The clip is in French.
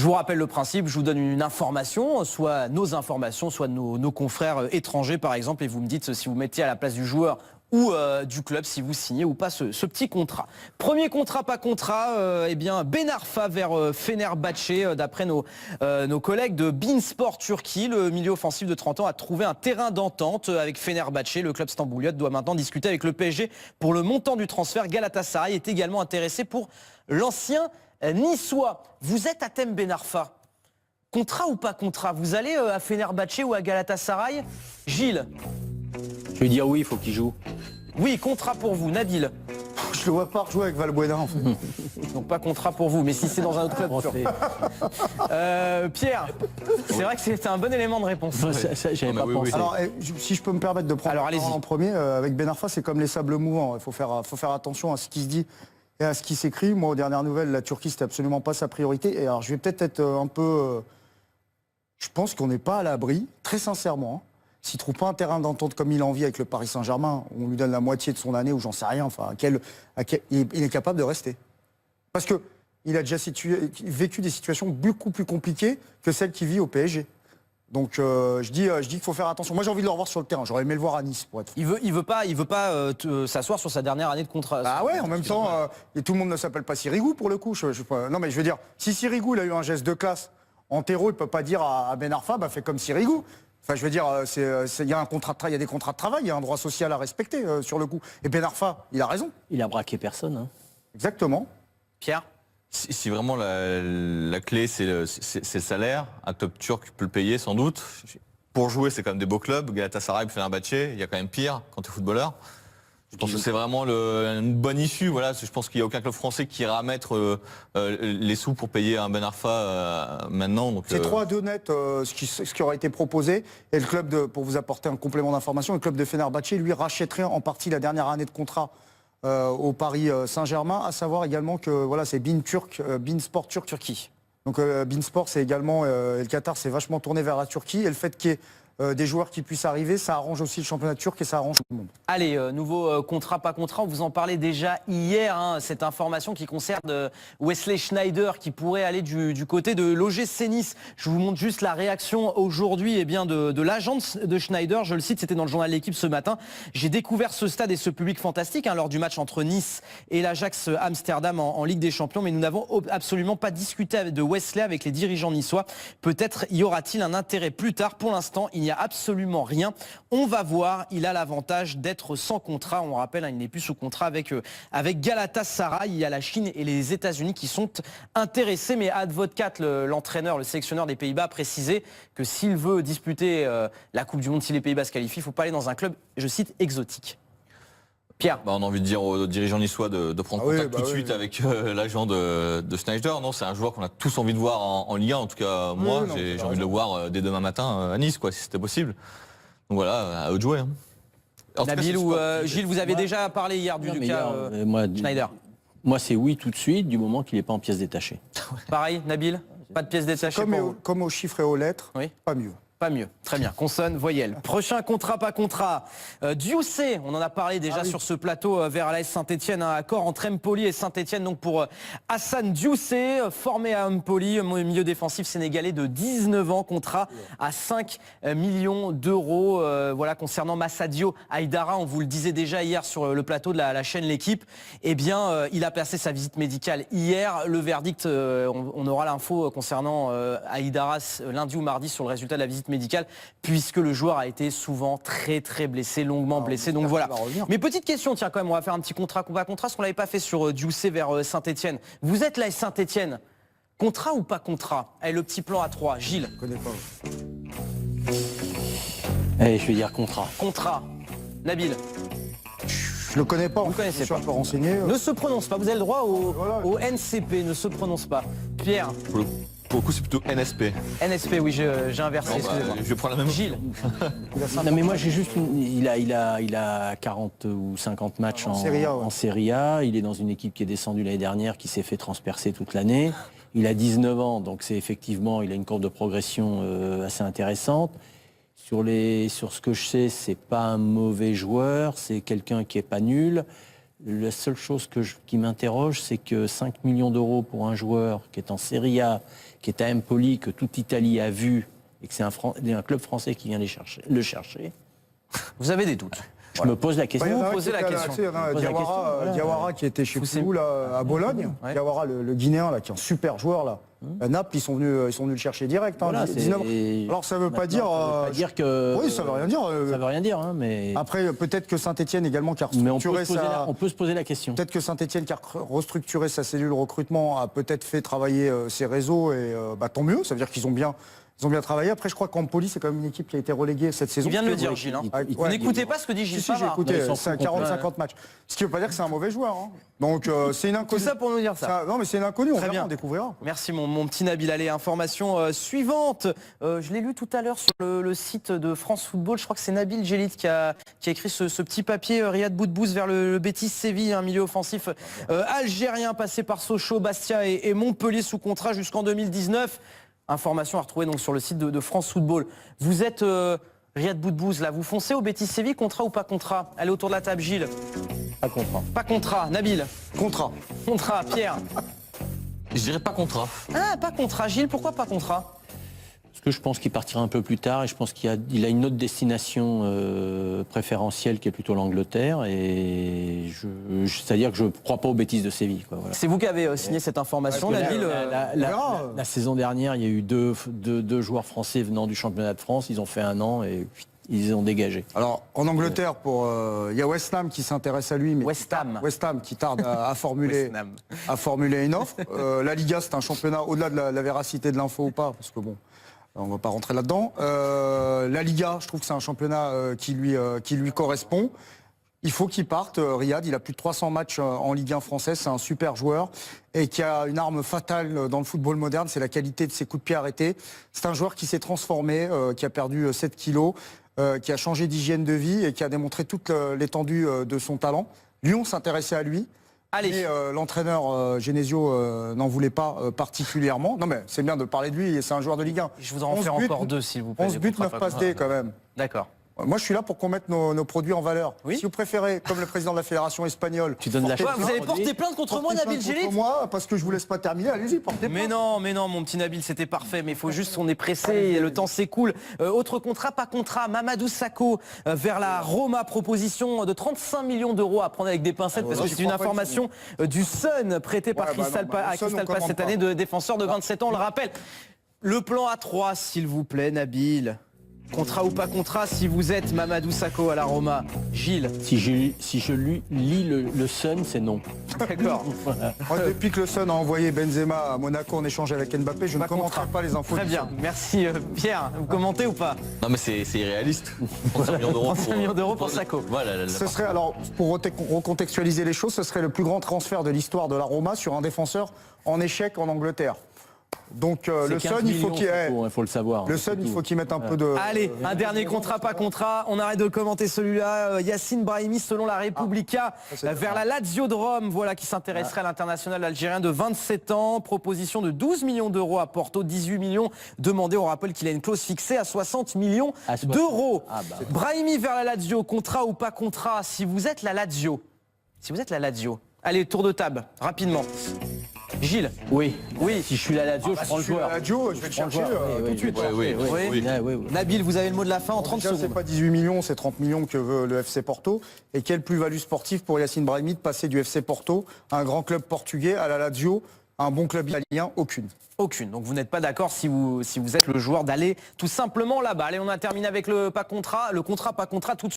vous rappelle le principe, je vous donne une information, soit nos informations, soit de nos confrères étrangers par exemple, et vous me dites si vous mettez à la place du joueur ou du club, si vous signez ou pas ce petit contrat. Premier contrat, pas contrat, eh bien Ben Arfa vers Fenerbahçe, d'après nos collègues de Beansport Turquie. Le milieu offensif de 30 ans a trouvé un terrain d'entente avec Fenerbahçe. Le club stambouliote doit maintenant discuter avec le PSG pour le montant du transfert. Galatasaray est également intéressé pour l'ancien niçois. Vous êtes à thème Ben Arfa. Contrat ou pas contrat? Vous allez à Fenerbahçe ou à Galatasaray? Gilles? Je vais dire oui, il faut qu'il joue. Oui, contrat pour vous. Nabil? Je le vois pas rejouer avec Valbuena en fait. Donc pas contrat pour vous, mais si c'est dans un autre club. Pierre, c'est vrai que c'était un bon élément de réponse. J'avais pas pensé. Alors, si je peux me permettre de prendre en premier, avec Ben Arfa, c'est comme les sables mouvants. Il faut faire attention à ce qui se dit et à ce qui s'écrit. Moi, aux dernières nouvelles, la Turquie, c'était absolument pas sa priorité. Et alors, je vais peut-être être un peu... je pense qu'on n'est pas à l'abri, très sincèrement. S'il ne trouve pas un terrain d'entente comme il a envie avec le Paris Saint-Germain, on lui donne la moitié de son année ou j'en sais rien, enfin, il est capable de rester. Parce qu'il a déjà vécu des situations beaucoup plus compliquées que celles qu'il vit au PSG. Donc je dis qu'il faut faire attention. Moi j'ai envie de le revoir sur le terrain, j'aurais aimé le voir à Nice pour être fou. Il veut pas s'asseoir sur sa dernière année de contrat. Ah ouais, en même temps, et tout le monde ne s'appelle pas Sirigu pour le coup. Non mais je veux dire, si Sirigu il a eu un geste de classe, Antero il peut pas dire à Ben Arfa, fais comme Sirigu. Enfin, je veux dire, il y a un contrat de travail, il y a des contrats de travail, il y a un droit social à respecter sur le coup. Et Ben Arfa, il a raison. Il a braqué personne. Hein. Exactement. Pierre? Si vraiment la clé c'est le salaire, un club turc peut le payer sans doute. Pour jouer, c'est quand même des beaux clubs. Galatasaray, Fenerbahçe, il y a quand même pire quand tu es footballeur. Je pense que c'est vraiment une bonne issue. Voilà. Je pense qu'il n'y a aucun club français qui ira mettre les sous pour payer un Ben Arfa maintenant. C'est 3-2 net ce qui aurait été proposé. Et le club, pour vous apporter un complément d'information, le club de Fenerbahçe, lui, rachèterait en partie la dernière année de contrat au Paris Saint-Germain. À savoir également que voilà, c'est Beansport Turquie. Donc Beansport, c'est également, et le Qatar s'est vachement tourné vers la Turquie. Et le fait qu'il y ait des joueurs qui puissent arriver, ça arrange aussi le championnat turc et ça arrange tout le monde. Allez, nouveau contrat, pas contrat, on vous en parlait déjà hier, cette information qui concerne Wesley Schneider qui pourrait aller du côté de l'OGC Nice. Je vous montre juste la réaction aujourd'hui de l'agence de Schneider, je le cite, c'était dans le journal de l'équipe ce matin. J'ai découvert ce stade et ce public fantastique lors du match entre Nice et l'Ajax Amsterdam en Ligue des Champions, mais nous n'avons absolument pas discuté de Wesley avec les dirigeants niçois. Peut-être y aura-t-il un intérêt plus tard. Pour l'instant, il n'y a absolument rien. On va voir, il a l'avantage d'être sans contrat. On rappelle, il n'est plus sous contrat avec Galatasaray. Il y a la Chine et les États-Unis qui sont intéressés. Mais Advocat, l'entraîneur, le sélectionneur des Pays-Bas, a précisé que s'il veut disputer la Coupe du Monde, si les Pays-Bas se qualifient, il ne faut pas aller dans un club, je cite, exotique. Pierre. On a envie de dire aux dirigeants niçois de prendre contact tout de suite avec l'agent de Schneider. Non, c'est un joueur qu'on a tous envie de voir en Ligue 1. En tout cas, moi, j'ai envie de le voir dès demain matin à Nice, si c'était possible. Donc voilà, à eux de jouer. Nabil ou Gilles, vous avez déjà parlé hier du cas Schneider. Moi, c'est oui tout de suite, du moment qu'il n'est pas en pièces détachées. Pareil, Nabil, pas de pièces détachées. Comme aux chiffres et aux lettres, pas mieux. Pas mieux. Très bien. Consonne, voyelle. Prochain contrat, pas contrat. Dioussé, on en a parlé déjà sur ce plateau vers l'AS Saint-Etienne, un accord entre Empoli et Saint-Etienne. Donc pour Hassan Dioussé, formé à Empoli, milieu défensif sénégalais de 19 ans, contrat à 5 millions d'euros. Voilà, concernant Massadio Haïdara, on vous le disait déjà hier sur le plateau de la chaîne L'Équipe. Eh bien, il a passé sa visite médicale hier. Le verdict, on aura l'info concernant Haïdara lundi ou mardi sur le résultat de la visite médicale, puisque le joueur a été souvent très blessé, longuement blessé. Donc voilà. Mais petite question, tiens, quand même, on va faire un petit contrat, pas contrat, ce qu'on l'avait pas fait sur Dioussé vers Saint-Etienne. Vous êtes là, Saint-Etienne, contrat ou pas contrat? Allez, le petit plan à 3, Gilles. Je connais pas. Allez, je vais dire contrat. Contrat. Nabil. Je le connais pas. Vous connaissez pas. Je peux renseigner. Ne se prononce pas. Vous avez le droit au NCP. Ne se prononce pas. Pierre. Pour le coup, c'est plutôt NSP. NSP, oui, j'ai inversé. Excusez-moi. Je prends la même. Gilles. Non, mais moi, j'ai juste. Il a 40 ou 50 matchs en Serie A. Il est dans une équipe qui est descendue l'année dernière, qui s'est fait transpercer toute l'année. Il a 19 ans, donc c'est effectivement, il a une courbe de progression assez intéressante. Sur ce que je sais, c'est pas un mauvais joueur, c'est quelqu'un qui est pas nul. La seule chose qui m'interroge, c'est que 5 millions d'euros pour un joueur qui est en Serie A, qui est à Empoli, que toute l'Italie a vu, et que c'est un club français qui vient le chercher. Vous avez des doutes? Je me pose la question. Vous posez la question. Diawara qui était chez Foulou là, à Bologne. Ouais. Diawara, le Guinéen là, qui est un super joueur là. Naples, ils sont venus le chercher direct. Hein, Voilà, 19. Alors ça veut pas dire. Ça veut pas dire que. Oui, ça veut rien dire. Ça veut rien dire, hein, mais. Après, peut-être que Saint-Etienne également qui a Mais restructuré on peut se poser la question. Peut-être que Saint-Etienne qui a restructuré sa cellule recrutement a peut-être fait travailler ses réseaux et tant mieux. Ça veut dire qu'ils ont bien travaillé. Après, je crois qu'Empoli, c'est quand même une équipe qui a été reléguée cette saison. Il vient de le dire, Gilles. Vous n'écoutez pas ce que dit Gilles Si, j'ai Favard. écouté, Non, c'est 40-50 matchs. Ce qui ne veut pas dire que c'est un mauvais joueur. Hein. Donc, c'est une inconnue. Tout ça pour nous dire ça. Non, mais c'est une inconnue, on Très verra, bien. on découvrira. Merci mon petit Nabil. Allez, information suivante. Je l'ai lu tout à l'heure sur le site de France Football. Je crois que c'est Nabil Djellit qui a écrit ce petit papier. Riyad Boudbouz vers le Betis Séville, un milieu offensif algérien passé par Sochaux, Bastia et Montpellier sous contrat jusqu'en 2019. Information à retrouver donc sur le site de France Football. Vous êtes Riyad Boudbouz, là, vous foncez au Betis Séville, contrat ou pas contrat? Allez autour de la table, Gilles. Pas contrat. Pas contrat. Nabil. Contrat. Contrat. Pierre. Je dirais pas contrat. Ah, pas contrat. Gilles, pourquoi pas contrat? Parce que je pense qu'il partira un peu plus tard et je pense qu'il a une autre destination préférentielle qui est plutôt l'Angleterre. Et c'est-à-dire que je ne crois pas aux bêtises de Séville. Quoi, voilà. C'est vous qui avez signé cette information, Nabil. La saison dernière, il y a eu deux joueurs français venant du championnat de France. Ils ont fait un an et ils ont dégagé. Alors, en Angleterre, il y a West Ham qui s'intéresse à lui. Mais West Ham qui tarde à formuler une offre. La Liga, c'est un championnat, au-delà de la véracité de l'info ou pas, parce que bon, on ne va pas rentrer là-dedans. La Liga, je trouve que c'est un championnat qui lui correspond. Il faut qu'il parte. Riyad, il a plus de 300 matchs en Ligue 1 française. C'est un super joueur et qui a une arme fatale dans le football moderne. C'est la qualité de ses coups de pied arrêtés. C'est un joueur qui s'est transformé, qui a perdu 7 kilos, qui a changé d'hygiène de vie et qui a démontré toute l'étendue de son talent. Lyon s'intéressait à lui. Allez. Mais l'entraîneur Genesio n'en voulait pas particulièrement. Non mais c'est bien de parler de lui, c'est un joueur de Ligue 1. Je vous en fais encore deux, s'il vous plaît. 11 buts, 9 passes D quand même. D'accord. Moi, je suis là pour qu'on mette nos produits en valeur. Oui. Si vous préférez, comme le président de la fédération espagnole... Tu donnes la chance. Vous avez porté plainte contre moi, Nabil Djellit? Contre moi, parce que je vous laisse pas terminer, allez-y, portez plainte. Mais non, mon petit Nabil, c'était parfait. Mais il faut juste, on est pressé, le temps s'écoule. Autre contrat, pas contrat. Mamadou Sakho vers la Roma, proposition de 35 millions d'euros à prendre avec des pincettes, parce que c'est une information du Sun prêté par Crystal Palace cette année, de défenseur de 27 ans, on le rappelle. Le plan A3, s'il vous plaît, Nabil. Contrat ou pas contrat, si vous êtes Mamadou Sakho à la Roma. Gilles. Si je lis le Sun, c'est non. D'accord. Voilà. Moi, depuis que le Sun a envoyé Benzema à Monaco en échange avec Mbappé, je ne commenterai pas les infos. Très bien, merci Pierre. Vous commentez ou pas? Non mais c'est irréaliste. 35 millions d'euros 35 millions d'euros pour Sakho. Voilà. Ce serait, alors, pour recontextualiser les choses, ce serait le plus grand transfert de l'histoire de la Roma sur un défenseur en échec en Angleterre. Donc le Sun, il faut faut le savoir. Le Sun, il faut qu'il mette un peu de... Allez, un dernier contrat, pas contrat. On arrête de commenter celui-là. Yacine Brahimi, selon la Repubblica, vers la Lazio de Rome, voilà, qui s'intéresserait à l'international algérien de 27 ans. Proposition de 12 millions d'euros à Porto, 18 millions demandés. On rappelle qu'il a une clause fixée à 60 millions d'euros. Brahimi vers la Lazio, contrat ou pas contrat? Si vous êtes la Lazio, allez, tour de table, rapidement. Gilles. Oui. Si je suis la Lazio, je prends le joueur. La Lazio, je vais le chercher tout de suite. Oui. Nabil, vous avez le mot de la fin en 30 secondes. C'est pas 18 millions, c'est 30 millions que veut le FC Porto. Et quelle plus-value sportive pour Yacine Brahimi de passer du FC Porto, un grand club portugais, à la Lazio, un bon club italien? Aucune. Aucune. Donc vous n'êtes pas d'accord si vous êtes le joueur d'aller tout simplement là-bas. Allez, on a terminé avec le contrat pas contrat tout de suite.